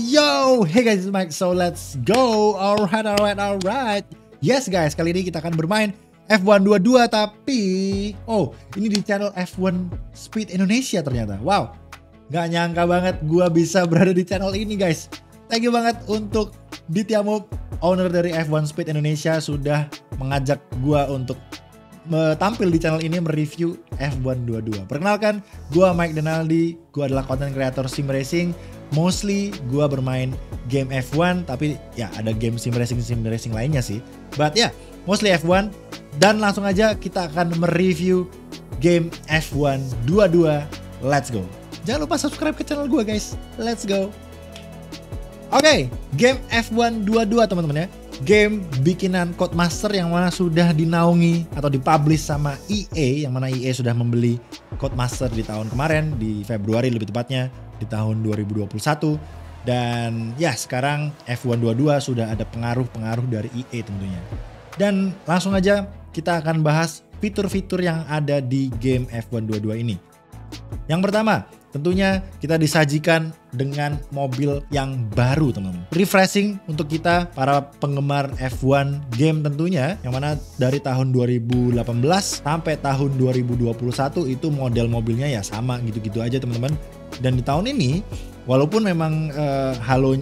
Yo, hey guys, it's Mike. So let's go. Alright. Yes guys, kali ini kita akan bermain F1 22 tapi ini di channel F1 Speed Indonesia ternyata. Wow, nggak nyangka banget gua bisa berada di channel ini guys. Thank you banget untuk Ditya Move, owner dari F1 Speed Indonesia, sudah mengajak gua untuk tampil di channel ini mereview F1 22. Perkenalkan, gua Mike Denaldi, gua adalah content creator sim racing. Mostly gua bermain game F1, tapi ya ada game sim racing lainnya sih. But ya, mostly F1. Dan langsung aja kita akan mereview game F1 22. Let's go. Jangan lupa subscribe ke channel gua guys. Let's go. Oke, game F1 22 teman-teman ya. Game bikinan Codemaster yang mana sudah dinaungi atau dipublish sama EA, yang mana EA sudah membeli Codemaster di tahun kemarin, di Februari lebih tepatnya, di tahun 2021. Dan ya sekarang F1 22 sudah ada pengaruh dari EA tentunya. Dan langsung aja kita akan bahas fitur-fitur yang ada di game F1 22 ini. Yang pertama, tentunya kita disajikan dengan mobil yang baru teman-teman. Refreshing untuk kita para penggemar F1 game tentunya, yang mana dari tahun 2018 sampai tahun 2021 itu model mobilnya ya sama gitu-gitu aja teman-teman. Dan di tahun ini walaupun memang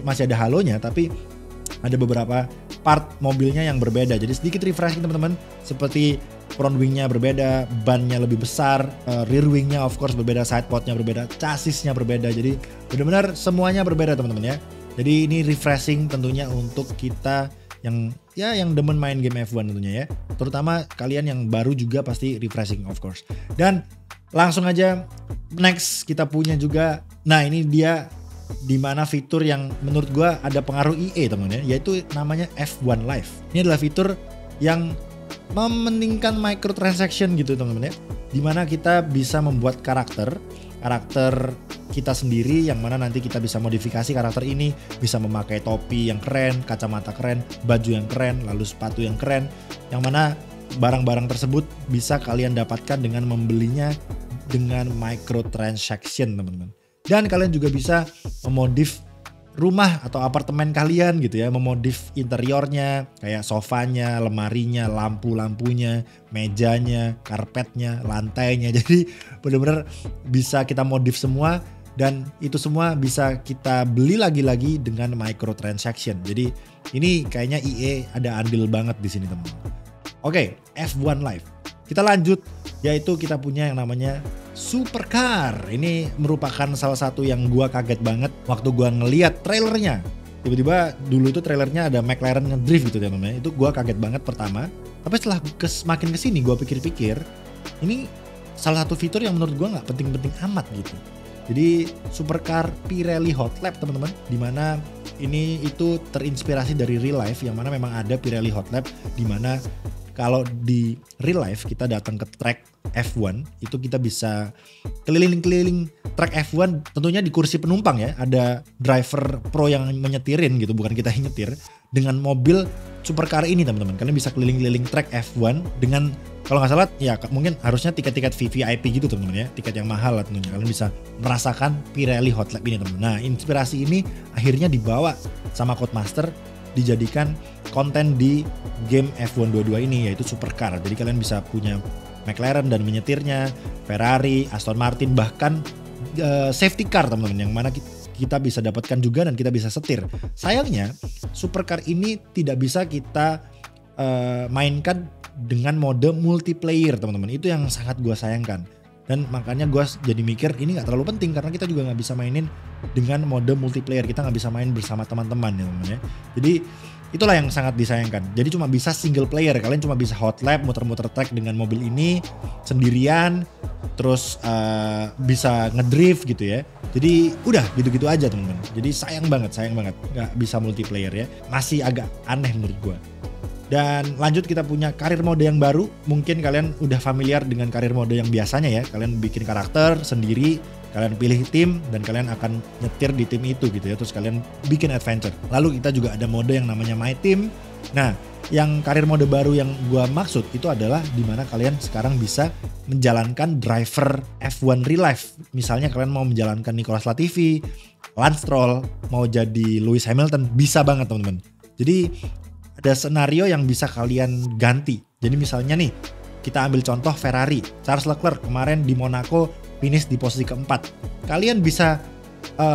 masih ada halonya, tapi ada beberapa part mobilnya yang berbeda. Jadi sedikit refreshing teman-teman, seperti front wingnya berbeda, bannya lebih besar, rear wingnya of course berbeda, side podnya berbeda, chassisnya berbeda. Jadi benar-benar semuanya berbeda teman-teman ya. Jadi ini refreshing tentunya untuk kita yang demen main game F1 tentunya ya. Terutama kalian yang baru juga pasti refreshing of course. Dan langsung aja next kita punya juga, nah ini dia dimana fitur yang menurut gue ada pengaruh EA teman-teman ya, yaitu namanya F1 Live. Ini adalah fitur yang mementingkan microtransaction gitu teman-teman ya, dimana kita bisa membuat karakter kita sendiri, yang mana nanti kita bisa modifikasi karakter ini, bisa memakai topi yang keren, kacamata keren, baju yang keren, lalu sepatu yang keren, yang mana barang-barang tersebut bisa kalian dapatkan dengan membelinya dengan microtransaction teman-teman. Dan kalian juga bisa memodif rumah atau apartemen kalian gitu ya, memodif interiornya, kayak sofanya, lemarinya, lampu-lampunya, mejanya, karpetnya, lantainya. Jadi benar-benar bisa kita modif semua, dan itu semua bisa kita beli lagi-lagi dengan microtransaction. Jadi ini kayaknya EA ada andil banget di sini teman-teman. Oke, F1 Live. Kita lanjut, yaitu kita punya yang namanya Supercar. Ini merupakan salah satu yang gua kaget banget waktu gua ngeliat trailernya. Tiba-tiba dulu itu trailernya ada McLaren ngedrift gitu teman-teman. Itu gua kaget banget pertama. Tapi setelah makin kesini gua pikir-pikir, ini salah satu fitur yang menurut gua nggak penting-penting amat gitu. Jadi Supercar Pirelli Hot Lap teman-teman, dimana ini itu terinspirasi dari real life, yang mana memang ada Pirelli Hot Lap, dimana kalau di real life kita datang ke track F1, itu kita bisa keliling-keliling track F1 tentunya di kursi penumpang ya. Ada driver pro yang menyetirin gitu, bukan kita yang nyetir. Dengan mobil supercar ini teman-teman, kalian bisa keliling-keliling track F1 dengan, kalau nggak salah ya mungkin harusnya tiket-tiket VVIP gitu teman-teman ya. Tiket yang mahal lah tentunya. Kalian bisa merasakan Pirelli Hot Lap ini teman-teman. Nah inspirasi ini akhirnya dibawa sama Codemaster, dijadikan konten di game F1 22 ini, yaitu Supercar. Jadi kalian bisa punya McLaren dan menyetirnya, Ferrari, Aston Martin, bahkan safety car teman-teman, yang mana kita bisa dapatkan juga dan kita bisa setir. Sayangnya Supercar ini tidak bisa kita mainkan dengan mode multiplayer teman-teman. Itu yang sangat gue sayangkan. Dan makanya gue jadi mikir ini gak terlalu penting, karena kita juga gak bisa mainin dengan mode multiplayer. Kita gak bisa main bersama teman-teman ya teman-teman ya. Jadi itulah yang sangat disayangkan. Jadi cuma bisa single player. Kalian cuma bisa hot lap, muter-muter track dengan mobil ini sendirian. Terus bisa ngedrift gitu ya. Jadi udah gitu-gitu aja teman-teman. Jadi sayang banget gak bisa multiplayer ya. Masih agak aneh menurut gue. Dan lanjut kita punya karir mode yang baru. Mungkin kalian udah familiar dengan karir mode yang biasanya ya. Kalian bikin karakter sendiri, kalian pilih tim, dan kalian akan nyetir di tim itu gitu ya. Terus kalian bikin adventure. Lalu kita juga ada mode yang namanya My Team. Nah yang karir mode baru yang gua maksud itu adalah dimana kalian sekarang bisa menjalankan driver F1 real life. Misalnya kalian mau menjalankan Nicolas Latifi, Lance Stroll, mau jadi Lewis Hamilton, bisa banget teman-teman. Jadi ada senario yang bisa kalian ganti. Jadi misalnya nih, kita ambil contoh Ferrari, Charles Leclerc kemarin di Monaco finish di posisi keempat. Kalian bisa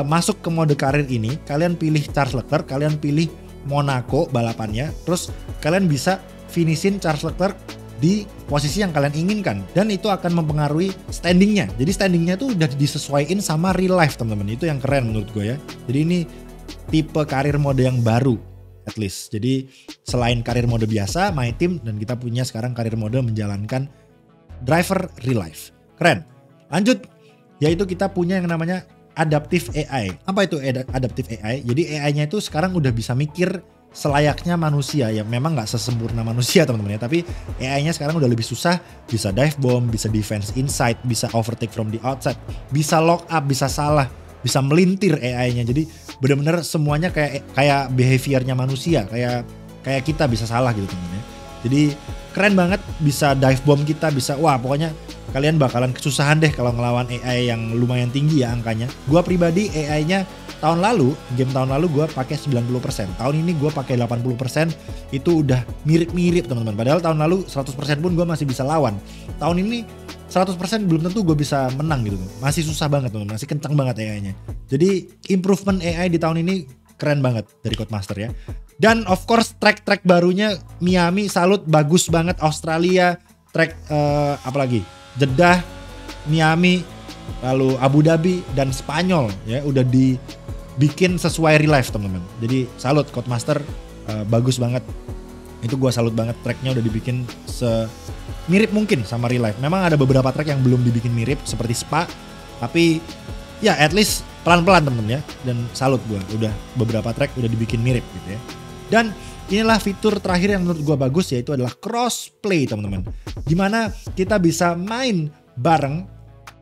masuk ke mode karir ini, kalian pilih Charles Leclerc, kalian pilih Monaco balapannya, terus kalian bisa finishin Charles Leclerc di posisi yang kalian inginkan, dan itu akan mempengaruhi standingnya. Jadi standingnya tuh udah disesuaikan sama real life teman-teman. Itu yang keren menurut gue ya. Jadi ini tipe karir mode yang baru at least. Jadi selain karir mode biasa My Team, dan kita punya sekarang karir mode menjalankan driver real life. Keren. Lanjut, yaitu kita punya yang namanya Adaptive AI. Apa itu Adaptive AI? Jadi AI-nya itu sekarang udah bisa mikir selayaknya manusia. Ya memang nggak sesempurna manusia teman-teman ya, tapi AI-nya sekarang udah lebih susah. Bisa dive bomb, bisa defense inside, bisa overtake from the outside, bisa lock up, bisa salah, bisa melintir AI-nya. Jadi benar-benar semuanya kayak behaviornya manusia, kayak kita bisa salah gitu teman-teman ya. Jadi keren banget, bisa dive bomb kita, bisa wah pokoknya kalian bakalan kesusahan deh kalau ngelawan AI yang lumayan tinggi ya angkanya. Gua pribadi AI-nya game tahun lalu gue pakai 90%. Tahun ini gue pakai 80%. Itu udah mirip-mirip teman-teman. Padahal tahun lalu 100% pun gue masih bisa lawan. Tahun ini 100% belum tentu gue bisa menang gitu. Masih susah banget teman-teman. Masih kencang banget AI-nya. Jadi improvement AI di tahun ini keren banget dari Codemaster ya. Dan of course track-track barunya Miami, salut, bagus banget. Australia, track apalagi Jeddah, Miami, lalu Abu Dhabi dan Spanyol ya udah dibikin sesuai real life teman-teman. Jadi salut Codemaster, bagus banget. Itu gua salut banget, tracknya udah dibikin semirip mungkin sama real life. Memang ada beberapa track yang belum dibikin mirip seperti Spa, tapi ya at least pelan-pelan teman-teman ya. Dan salut gua, udah beberapa track udah dibikin mirip gitu ya. Dan inilah fitur terakhir yang menurut gua bagus, yaitu adalah crossplay teman-teman. Dimana kita bisa main bareng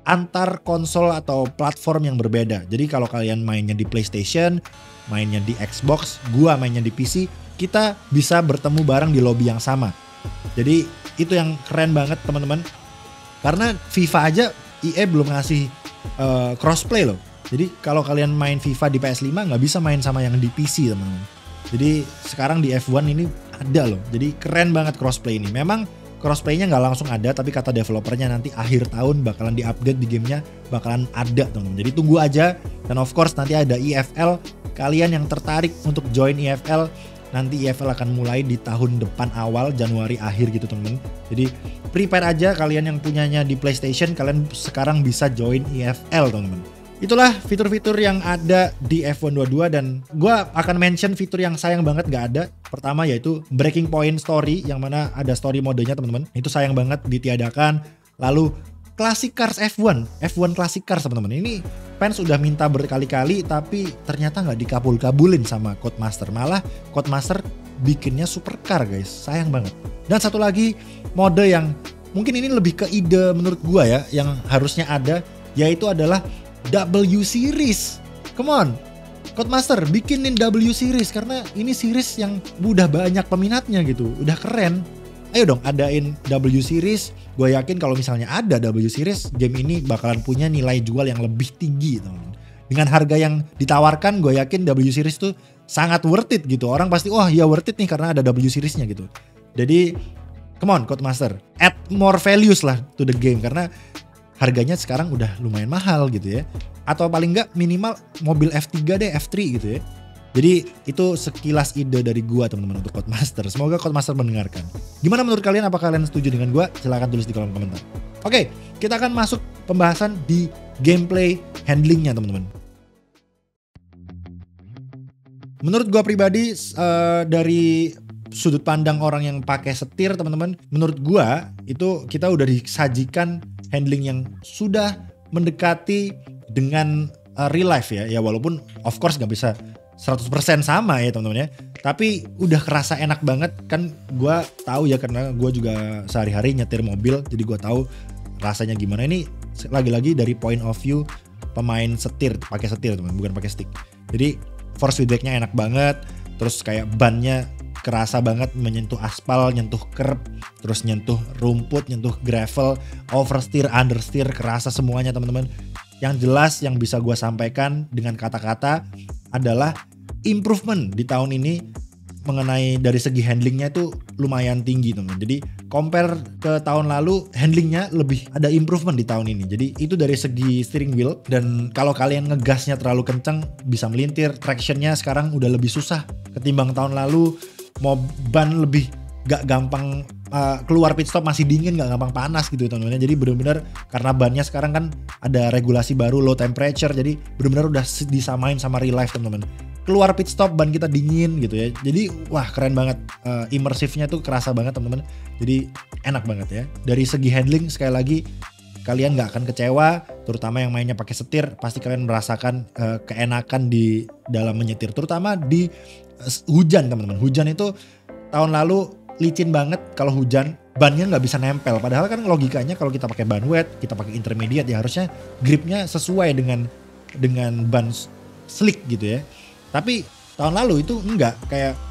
antar konsol atau platform yang berbeda. Jadi kalau kalian mainnya di PlayStation, mainnya di Xbox, gua mainnya di PC, kita bisa bertemu bareng di lobby yang sama. Jadi itu yang keren banget teman-teman. Karena FIFA aja EA belum ngasih crossplay loh. Jadi kalau kalian main FIFA di PS5 nggak bisa main sama yang di PC teman-teman. Jadi sekarang di F1 ini ada loh. Jadi keren banget crossplay ini. Memang crossplaynya nggak langsung ada, tapi kata developernya nanti akhir tahun bakalan di-update di gamenya, bakalan ada teman-teman. Jadi tunggu aja. Dan of course nanti ada EFL. Kalian yang tertarik untuk join EFL, nanti EFL akan mulai di tahun depan awal, Januari akhir gitu teman-teman. Jadi prepare aja kalian yang punyanya di PlayStation, kalian sekarang bisa join EFL teman-teman. Itulah fitur-fitur yang ada di F1 22, dan gue akan mention fitur yang sayang banget gak ada. Pertama yaitu Breaking Point Story, yang mana ada story modenya teman-teman. Itu sayang banget ditiadakan. Lalu Classic Cars F1 Classic Cars teman-teman. Ini fans udah minta berkali-kali, tapi ternyata gak dikabul-kabulin sama Codemaster. Malah Codemaster bikinnya supercar guys, sayang banget. Dan satu lagi mode yang mungkin ini lebih ke ide menurut gue ya, yang harusnya ada, yaitu adalah W Series. Come on, Codemaster bikinin W Series, karena ini series yang udah banyak peminatnya gitu, udah keren. Ayo dong adain W Series. Gue yakin kalau misalnya ada W Series, game ini bakalan punya nilai jual yang lebih tinggi teman-teman. Dengan harga yang ditawarkan, gue yakin W Series tuh sangat worth it gitu. Orang pasti wah ya worth it nih karena ada W Seriesnya gitu. Jadi come on Codemaster, add more values lah to the game, karena harganya sekarang udah lumayan mahal gitu ya. Atau paling nggak minimal mobil F3 deh, F3 gitu ya. Jadi itu sekilas ide dari gua teman-teman untuk Codemaster. Semoga Codemaster mendengarkan. Gimana menurut kalian? Apa kalian setuju dengan gua? Silahkan tulis di kolom komentar. Oke, kita akan masuk pembahasan di gameplay handlingnya teman-teman. Menurut gua pribadi dari sudut pandang orang yang pakai setir teman-teman, menurut gua itu kita udah disajikan handling yang sudah mendekati dengan real life ya. Ya walaupun of course gak bisa 100% sama ya teman-teman ya. Tapi udah kerasa enak banget kan. Gue tahu ya karena gue juga sehari-hari nyetir mobil. Jadi gue tahu rasanya gimana. Ini lagi-lagi dari point of view pemain setir, pakai setir teman, bukan pakai stick. Jadi force feedbacknya enak banget. Terus kayak bannya kerasa banget menyentuh aspal, nyentuh curb, terus nyentuh rumput, nyentuh gravel, oversteer, understeer, kerasa semuanya teman-teman. Yang jelas yang bisa gue sampaikan dengan kata-kata adalah improvement di tahun ini mengenai dari segi handlingnya itu lumayan tinggi teman-teman. Jadi compare ke tahun lalu handlingnya lebih ada improvement di tahun ini. Jadi itu dari segi steering wheel, dan kalau kalian ngegasnya terlalu kenceng bisa melintir. Tractionnya sekarang udah lebih susah ketimbang tahun lalu. Mau ban lebih gak gampang keluar pit stop masih dingin, gak gampang panas gitu teman-teman. Jadi bener-bener karena bannya sekarang kan ada regulasi baru low temperature, jadi bener-bener udah disamain sama real life teman-teman. Keluar pit stop ban kita dingin gitu ya. Jadi wah keren banget, immersifnya tuh kerasa banget teman-teman. Jadi enak banget ya. Dari segi handling sekali lagi kalian nggak akan kecewa, terutama yang mainnya pakai setir pasti kalian merasakan keenakan di dalam menyetir, terutama di hujan teman-teman. Hujan itu tahun lalu licin banget kalau hujan, bannya nggak bisa nempel. Padahal kan logikanya kalau kita pakai ban wet, kita pakai intermediate ya harusnya gripnya sesuai dengan ban slick gitu ya. Tapi tahun lalu itu enggak,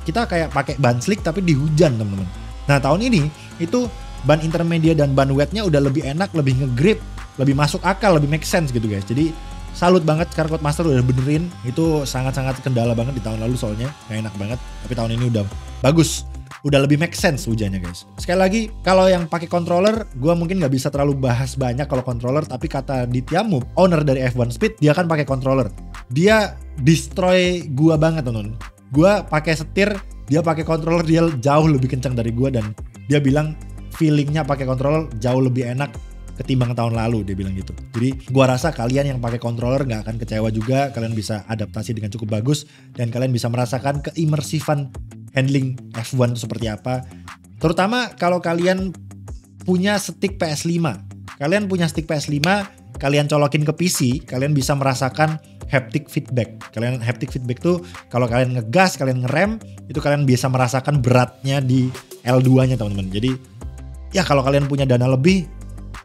kita pakai ban slick tapi di hujan teman-teman. Nah tahun ini itu ban intermediate dan ban wetnya udah lebih enak, lebih ngegrip, lebih masuk akal, lebih make sense gitu guys. Jadi salut banget sekarang Codemaster udah benerin. Itu sangat-sangat kendala banget di tahun lalu soalnya gak enak banget. Tapi tahun ini udah bagus, udah lebih make sense hujannya guys. Sekali lagi kalau yang pakai controller, gue mungkin nggak bisa terlalu bahas banyak kalau controller, tapi kata Ditya Move, owner dari F1 Speed, dia kan pakai controller. Dia destroy gue banget teman-teman. Gue pakai setir, dia pakai controller, dia jauh lebih kencang dari gue, dan dia bilang feelingnya pakai controller jauh lebih enak ketimbang tahun lalu, dia bilang gitu. Jadi gua rasa kalian yang pakai controller nggak akan kecewa juga, kalian bisa adaptasi dengan cukup bagus dan kalian bisa merasakan keimersifan handling F1 itu seperti apa. Terutama kalau kalian punya stick PS5. Kalian punya stick PS5, kalian colokin ke PC, kalian bisa merasakan haptic feedback. Kalian haptic feedback tuh kalau kalian ngegas, kalian ngerem, itu kalian bisa merasakan beratnya di L2-nya teman-teman. Jadi ya kalau kalian punya dana lebih,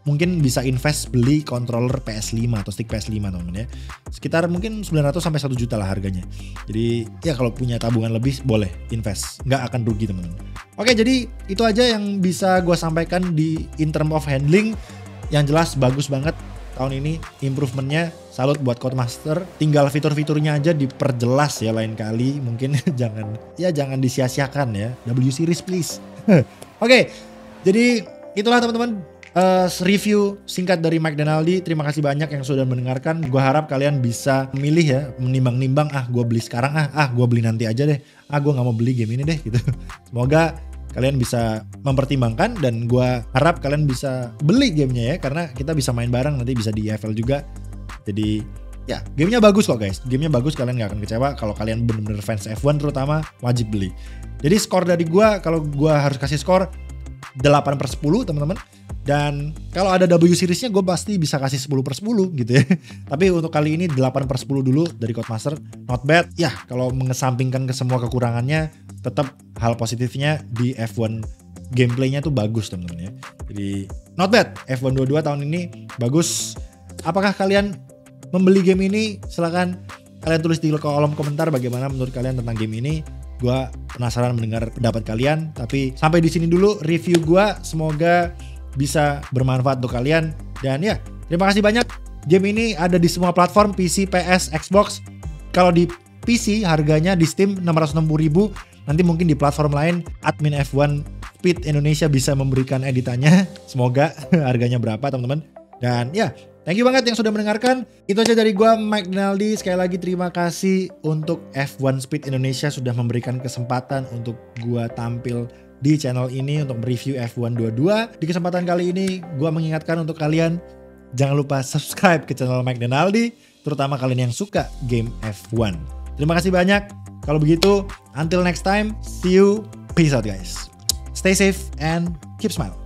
mungkin bisa invest beli controller PS5 atau stick PS5 teman-teman ya. Sekitar mungkin 900 sampai 1 juta lah harganya. Jadi ya kalau punya tabungan lebih boleh invest, nggak akan rugi teman-teman. Oke, jadi itu aja yang bisa gue sampaikan in term of handling. Yang jelas bagus banget tahun ini improvementnya. Salut buat Codemaster. Tinggal fitur-fiturnya aja diperjelas ya lain kali. Mungkin jangan disia-siakan ya. W series please. Oke, jadi itulah teman-teman review singkat dari Mike Denaldi. Terima kasih banyak yang sudah mendengarkan. Gue harap kalian bisa memilih ya, menimbang-nimbang, gue beli sekarang, gue beli nanti aja deh, gue gak mau beli game ini deh gitu. Semoga kalian bisa mempertimbangkan dan gue harap kalian bisa beli gamenya ya, karena kita bisa main bareng, nanti bisa di EFL juga. Jadi ya gamenya bagus kok guys, gamenya bagus, kalian gak akan kecewa. Kalau kalian bener-bener fans F1 terutama, wajib beli. Jadi skor dari gue, kalau gue harus kasih skor 8/10 teman-teman. Dan kalau ada W seriesnya gue pasti bisa kasih 10/10 gitu ya. Tapi untuk kali ini 8/10 dulu dari Codemaster. Not bad. Ya kalau mengesampingkan ke semua kekurangannya, tetap hal positifnya di F1 gameplaynya tuh bagus teman-teman ya. Jadi not bad. F1 22 tahun ini bagus. Apakah kalian membeli game ini? Silahkan kalian tulis di kolom komentar bagaimana menurut kalian tentang game ini. Gue penasaran mendengar pendapat kalian. Tapi sampai di sini dulu review gue. Semoga bisa bermanfaat untuk kalian. Dan ya, terima kasih banyak. Game ini ada di semua platform, PC, PS, Xbox. Kalau di PC harganya di Steam 660.000. Nanti mungkin di platform lain admin F1 Speed Indonesia bisa memberikan editannya. Semoga harganya berapa teman-teman. Dan ya, thank you banget yang sudah mendengarkan. Itu aja dari gua, Mike Denaldi. Sekali lagi terima kasih untuk F1 Speed Indonesia sudah memberikan kesempatan untuk gua tampil di channel ini untuk mereview F1 22. Di kesempatan kali ini gue mengingatkan untuk kalian, jangan lupa subscribe ke channel Mike Denaldi, terutama kalian yang suka game F1. Terima kasih banyak. Kalau begitu, until next time, see you, peace out guys. Stay safe and keep smile.